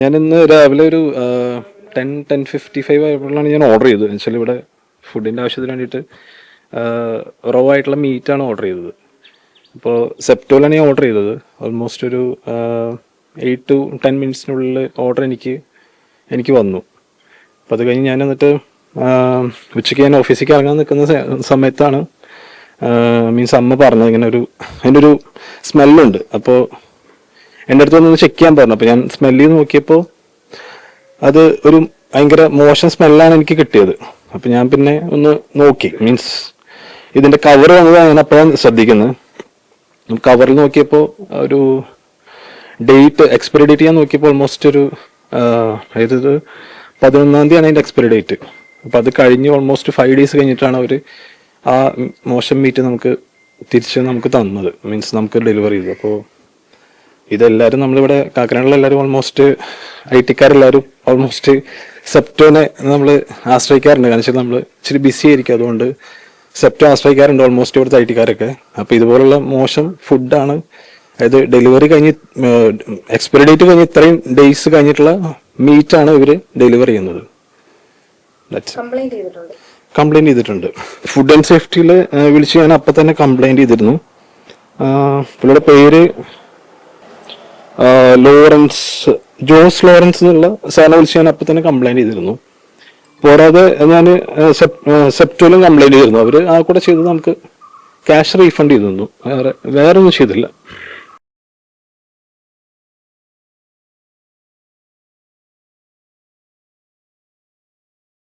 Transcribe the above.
ഞാനിന്ന് രാവിലെ ഒരു 10:55 ആയപ്പോഴാണ് ഞാൻ ഓർഡർ ചെയ്തത്. എന്നുവെച്ചാൽ ഇവിടെ ഫുഡിൻ്റെ ആവശ്യത്തിന് വേണ്ടിയിട്ട് റോ ആയിട്ടുള്ള മീറ്റാണ് ഓർഡർ ചെയ്തത്. അപ്പോൾ സെപ്റ്റോയിലാണ് ഞാൻ ഓർഡർ ചെയ്തത്. ഓൾമോസ്റ്റ് ഒരു 8 to 10 മിനിറ്റ്സിനുള്ളിൽ ഓർഡർ എനിക്ക് വന്നു. അപ്പോൾ അത് കഴിഞ്ഞ് ഞാൻ എന്നിട്ട് ഉച്ചയ്ക്ക് ഞാൻ ഓഫീസിലേക്ക് ഇറങ്ങാൻ നിൽക്കുന്ന സമയത്താണ് മീൻസ് അമ്മ പറഞ്ഞത് ഇങ്ങനെ അതിൻ്റെ ഒരു സ്മെല്ലുണ്ട്. അപ്പോൾ എൻ്റെ അടുത്ത് ഒന്ന് ചെക്ക് ചെയ്യാൻ പറഞ്ഞു. അപ്പോൾ ഞാൻ സ്മെല്ല് ചെയ്ത് നോക്കിയപ്പോൾ അത് ഒരു ഭയങ്കര മോശം സ്മെല്ലാണ് എനിക്ക് കിട്ടിയത്. അപ്പം ഞാൻ പിന്നെ ഒന്ന് നോക്കി, മീൻസ് ഇതിൻ്റെ കവർ വന്നതാണ് ഞാൻ അപ്പോഴാണ് ശ്രദ്ധിക്കുന്നത്. കവറിൽ നോക്കിയപ്പോൾ ഒരു എക്സ്പയറി ഡേറ്റ് ഞാൻ നോക്കിയപ്പോൾ ഓൾമോസ്റ്റ് ഒരു അതായത് 11-ാം തീയതിയാണ് അതിൻ്റെ എക്സ്പയറി ഡേറ്റ്. അപ്പോൾ അത് കഴിഞ്ഞ് ഓൾമോസ്റ്റ് 5 days കഴിഞ്ഞിട്ടാണ് അവർ ആ മോശം മീറ്റ് നമുക്ക് തന്നത്, മീൻസ് നമുക്ക് ഡെലിവറി ചെയ്തു. അപ്പോൾ ഇതെല്ലാവരും നമ്മളിവിടെ കാക്കനാടിലെല്ലാവരും ഓൾമോസ്റ്റ് IT-ക്കാരെല്ലാവരും ഓൾമോസ്റ്റ് സെപ്റ്റോനെ നമ്മൾ ആശ്രയിക്കാറുണ്ട്. കാരണം വെച്ചാൽ നമ്മൾ ഇച്ചിരി ബിസി ആയിരിക്കും, അതുകൊണ്ട് സെപ്റ്റോ ആശ്രയിക്കാറുണ്ട് ഓൾമോസ്റ്റ് ഇവിടുത്തെ IT-ക്കാരൊക്കെ. അപ്പോൾ ഇതുപോലുള്ള മോശം ഫുഡാണ്, അതായത് ഡെലിവറി കഴിഞ്ഞ് എക്സ്പയറി ഡേറ്റ് കഴിഞ്ഞ് ഇത്രയും ഡേയ്സ് കഴിഞ്ഞിട്ടുള്ള മീറ്റാണ് ഇവർ ഡെലിവറി ചെയ്യുന്നത്. കംപ്ലൈൻറ്റ് ചെയ്തിട്ടുണ്ട്. ഫുഡ് ആൻഡ് സേഫ്റ്റിയിൽ വിളിച്ച് ഞാൻ അപ്പം തന്നെ കംപ്ലൈൻറ്റ് ചെയ്തിരുന്നു. പുള്ളിയുടെ പേര് ജോസ് ലോറൻസ് എന്നുള്ള സാറിനെ വിളിച്ച് ഞാൻ അപ്പം തന്നെ കംപ്ലൈൻറ്റ് ചെയ്തിരുന്നു. പോരാതെ ഞാൻ സെപ്റ്റോയിലും കംപ്ലൈൻറ്റ് ചെയ്തിരുന്നു. അവർ ആ കൂടെ ചെയ്തത് നമുക്ക് ക്യാഷ് റീഫണ്ട് ചെയ്തു തന്നു, വേറെ ഒന്നും ചെയ്തില്ല.